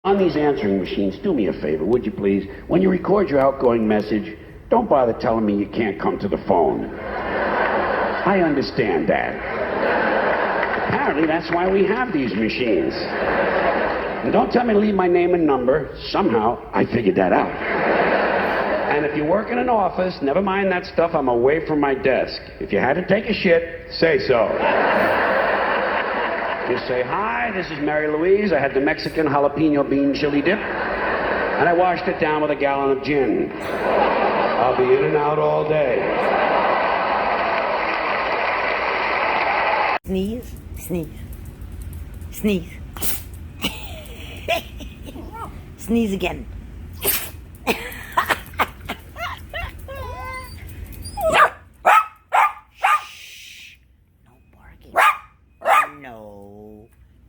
On these answering machines, do me a favor, would you please? When you record your outgoing message, don't bother telling me you can't come to the phone. I understand that. Apparently, that's why we have these machines. And don't tell me to leave my name and number. Somehow, I figured that out. And if you work in an office, never mind that stuff, I'm away from my desk. If you had to take a shit, say so. Just say, hi, this is Mary Louise. I had the Mexican jalapeno bean chili dip, and I washed it down with a gallon of gin. I'll be in and out all day. Sneeze, sneeze, sneeze. Sneeze again.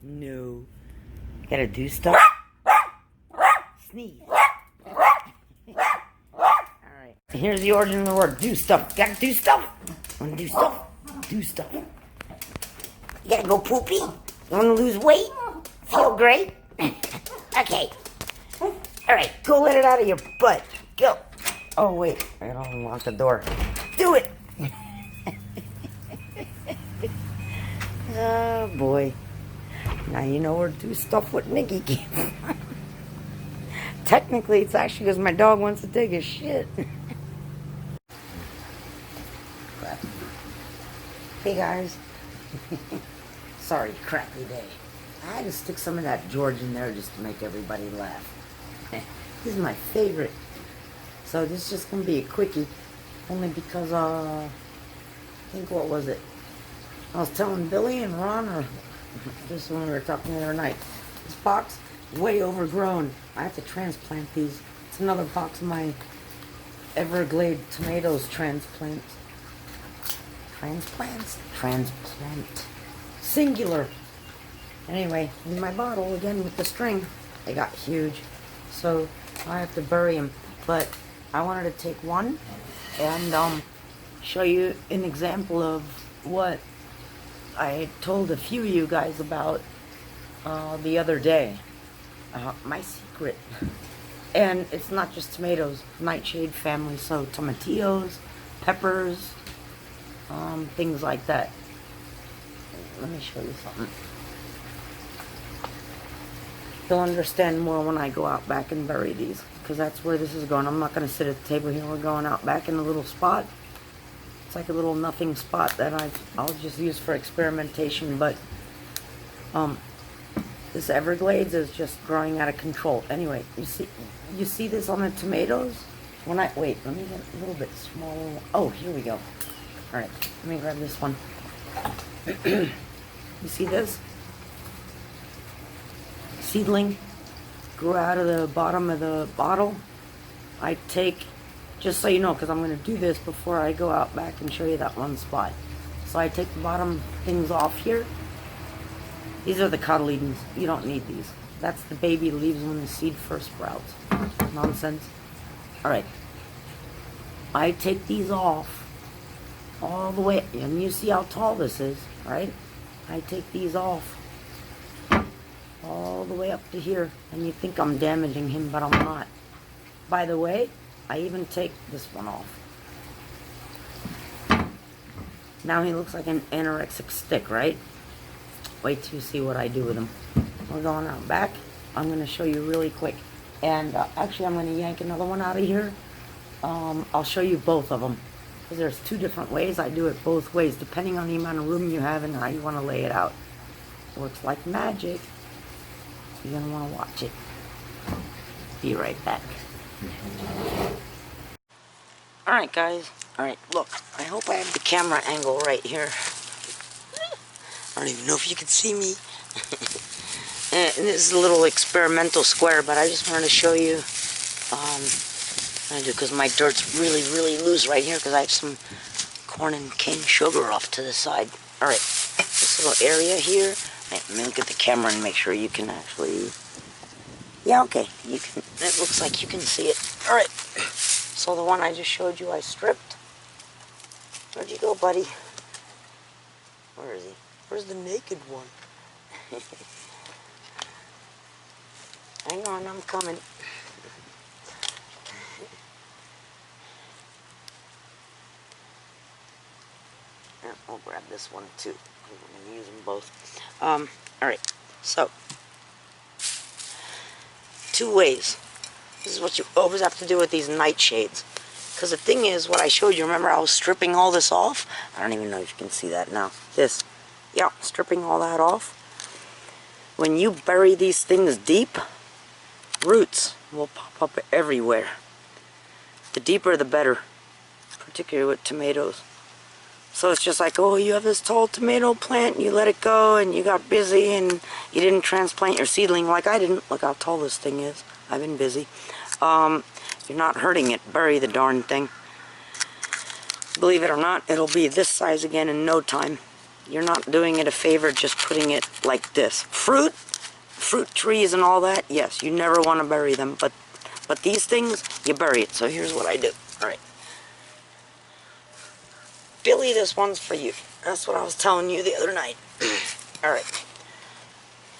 No. Gotta do stuff. Sneeze. Alright. Here's the origin of the word. Do stuff. Gotta do stuff. Wanna do stuff? Do stuff. You gotta go poopy? You wanna lose weight? Feel great? Okay. Alright, go let it out of your butt. Go. Oh, wait. I gotta unlock the door. Do it! Oh, boy. Now you know where to do stuff with Nikki came from. Technically, it's actually because my dog wants to take a shit. Hey guys. Sorry, crappy day. I had to stick some of that George in there just to make everybody laugh. This is my favorite. So this is just going to be a quickie. Only because, I think, what was it? I was telling Billy and Ron, or just when we were talking the other night, this box is way overgrown. I have to transplant these. It's another box of my Everglade tomatoes transplants. Transplant. Singular. Anyway, in my bottle, again with the string, they got huge. So I have to bury them. But I wanted to take one and show you an example of what I told a few of you guys about the other day. My secret. And it's not just tomatoes, nightshade family, so tomatillos, peppers, things like that. Let me show you something. You'll understand more when I go out back and bury these, because that's where this is going. I'm not going to sit at the table here. We're going out back in a little spot. It's like a little nothing spot that I'll just use for experimentation, but this Everglades is just growing out of control. Anyway, you see this on the tomatoes? Wait, let me get a little bit smaller. Oh, here we go. All right, let me grab this one. You see this? Seedling grew out of the bottom of the bottle. I take, just so you know, because I'm going to do this before I go out back and show you that one spot. So I take the bottom things off here. These are the cotyledons. You don't need these. That's the baby leaves when the seed first sprouts. Nonsense. Alright. I take these off all the way, and you see how tall this is, right? I take these off all the way up to here, and you think I'm damaging him, but I'm not. By the way, I even take this one off. Now he looks like an anorexic stick, right? Wait till you see what I do with him. We're going out back. I'm going to show you really quick. And actually, I'm going to yank another one out of here. I'll show you both of them. Because there's two different ways. I do it both ways, depending on the amount of room you have and how you want to lay it out. Works like magic. You're going to want to watch it. Be right back. Alright guys, alright, look, I hope I have the camera angle right here. I don't even know if you can see me. And this is a little experimental square, but I just wanted to show you what I do, because my dirt's really, really loose right here, because I have some corn and cane sugar off to the side. Alright, this little area here, let me look at the camera and make sure you can actually, yeah, okay, you can, it looks like you can see it. Alright. So the one I just showed you, I stripped. Where'd you go, buddy? Where is he? Where's the naked one? Hang on, I'm coming. Yeah, I'll grab this one too. I'm going to use them both. Alright, so 2 ways. This is what you always have to do with these nightshades. Because the thing is, what I showed you, remember I was stripping all this off? I don't even know if you can see that now. This. Yeah, stripping all that off. When you bury these things deep, roots will pop up everywhere. The deeper the better, particularly with tomatoes. So it's just like, oh, you have this tall tomato plant, you let it go, and you got busy, and you didn't transplant your seedling like I didn't. Look how tall this thing is. I've been busy. You're not hurting it. Bury the darn thing. Believe it or not, it'll be this size again in no time. You're not doing it a favor just putting it like this. Fruit trees and all that, yes, you never want to bury them, but these things, you bury it. So here's what I do. Alright. Billy, this one's for you. That's what I was telling you the other night. Alright.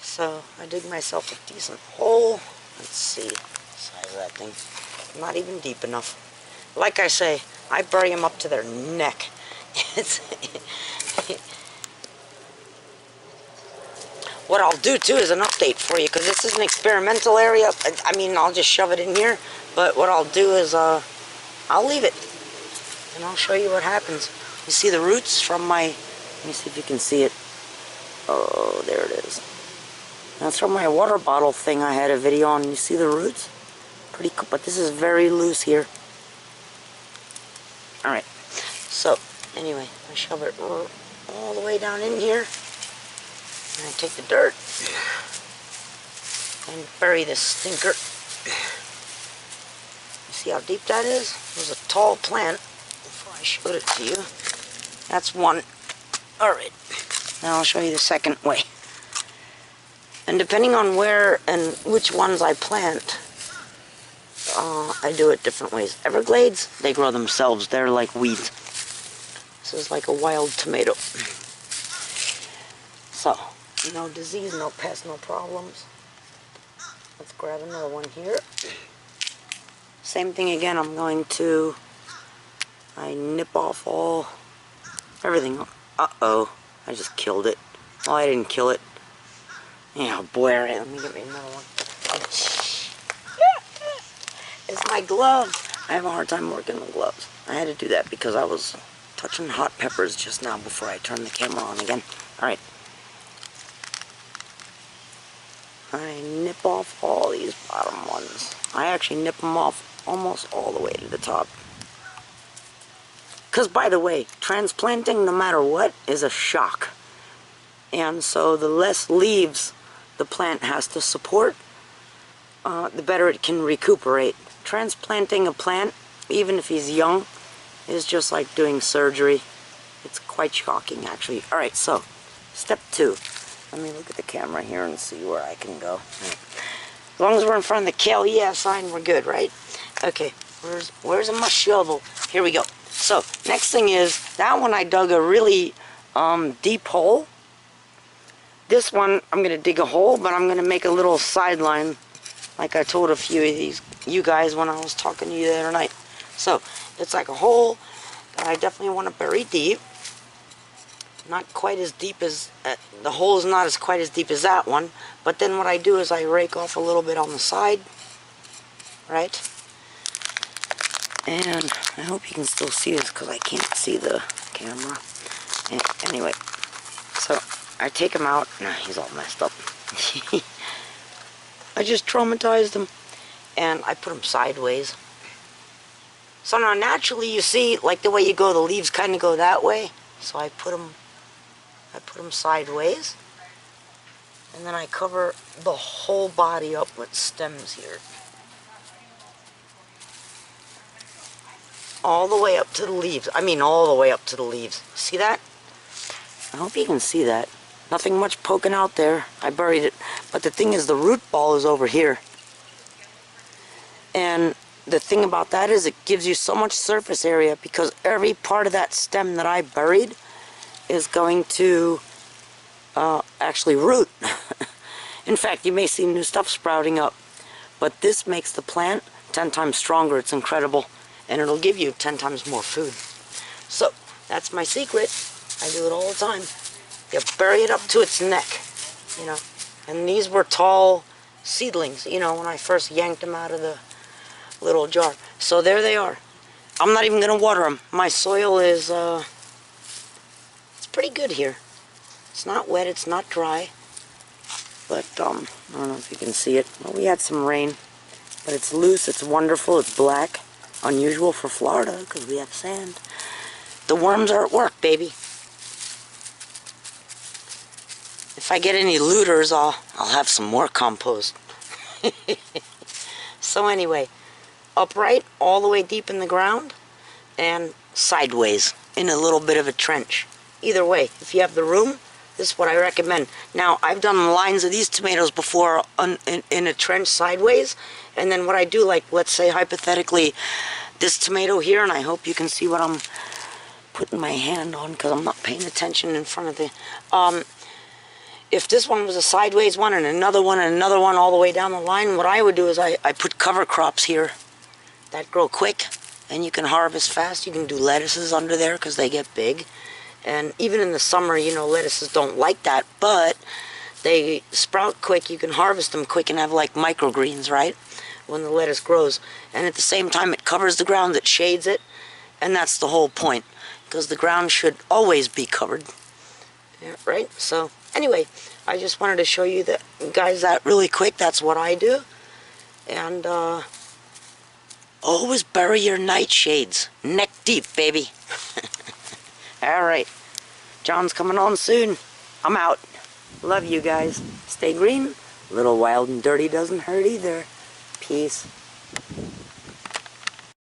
So I dig myself a decent hole. Let's see the size of that thing. Not even deep enough. Like I say, I bury them up to their neck. What I'll do too is an update for you, because this is an experimental area. I mean, I'll just shove it in here, but what I'll do is I'll leave it and I'll show you what happens. You see the roots from my, let me see if you can see it. Oh, there it is. That's from my water bottle thing I had a video on. You see the roots? Pretty cool, but this is very loose here. Alright, so anyway, I shove it all the way down in here. And I take the dirt and bury this stinker. You see how deep that is? It was a tall plant before I showed it to you. That's one. Alright, now I'll show you the second way. And depending on where and which ones I plant, I do it different ways. Everglades, they grow themselves. They're like weeds. This is like a wild tomato. So, no disease, no pests, no problems. Let's grab another one here. Same thing again, I'm going to, I nip off everything. Uh-oh, I just killed it. Oh, I didn't kill it. Yeah, boy, all right, let me get me another one. It's my gloves. I have a hard time working with gloves. I had to do that because I was touching hot peppers just now before I turned the camera on again. Alright. I nip off all these bottom ones. I actually nip them off almost all the way to the top. Because, by the way, transplanting, no matter what, is a shock. And so the less leaves the plant has to support, the better it can recuperate. Transplanting a plant, even if he's young, is just like doing surgery. It's quite shocking, actually. Alright, so, step 2. Let me look at the camera here and see where I can go. As long as we're in front of the kale yeah sign, we're good, right? Okay, where's my shovel? Here we go. So, next thing is, that one I dug a really deep hole. This one, I'm going to dig a hole, but I'm going to make a little sideline, like I told a few of you guys when I was talking to you the other night. So, it's like a hole that I definitely want to bury deep. Not quite as deep as, the hole is not as quite as deep as that one, but then what I do is I rake off a little bit on the side, right? And I hope you can still see this because I can't see the camera. Anyway, so I take him out. Nah, he's all messed up. I just traumatized him, and I put him sideways. So now naturally you see, like the way you go, the leaves kind of go that way. So I put them sideways, and then I cover the whole body up with stems here. All the way up to the leaves. I mean all the way up to the leaves. See that? I hope you can see that. Nothing much poking out there. I buried it. But the thing is, the root ball is over here. And the thing about that is it gives you so much surface area because every part of that stem that I buried is going to actually root. In fact, you may see new stuff sprouting up. But this makes the plant 10 times stronger. It's incredible. And it'll give you 10 times more food. So, that's my secret. I do it all the time. You bury it up to its neck, you know. And these were tall seedlings, you know, when I first yanked them out of the little jar. So there they are. I'm not even going to water them. My soil is, it's pretty good here. It's not wet, it's not dry. But, I don't know if you can see it. Well, we had some rain. But it's loose, it's wonderful, it's black. Unusual for Florida, because we have sand. The worms are at work, baby. If I get any looters, I'll have some more compost. So anyway, upright, all the way deep in the ground, and sideways, in a little bit of a trench. Either way, if you have the room, this is what I recommend. Now, I've done lines of these tomatoes before in a trench sideways, and then what I do, like, let's say hypothetically, this tomato here, and I hope you can see what I'm putting my hand on, because I'm not paying attention in front of the... if this one was a sideways one, and another one, and another one all the way down the line, what I would do is I put cover crops here that grow quick, and you can harvest fast. You can do lettuces under there, because they get big. And even in the summer, you know, lettuces don't like that, but they sprout quick. You can harvest them quick and have like microgreens, right? When the lettuce grows. And at the same time, it covers the ground, it shades it. And that's the whole point, because the ground should always be covered. Yeah, right? So, anyway, I just wanted to show you that, guys, that really quick. That's what I do. And, always bury your nightshades. Neck deep, baby. Alright, John's coming on soon. I'm out. Love you guys. Stay green. A little wild and dirty doesn't hurt either. Peace.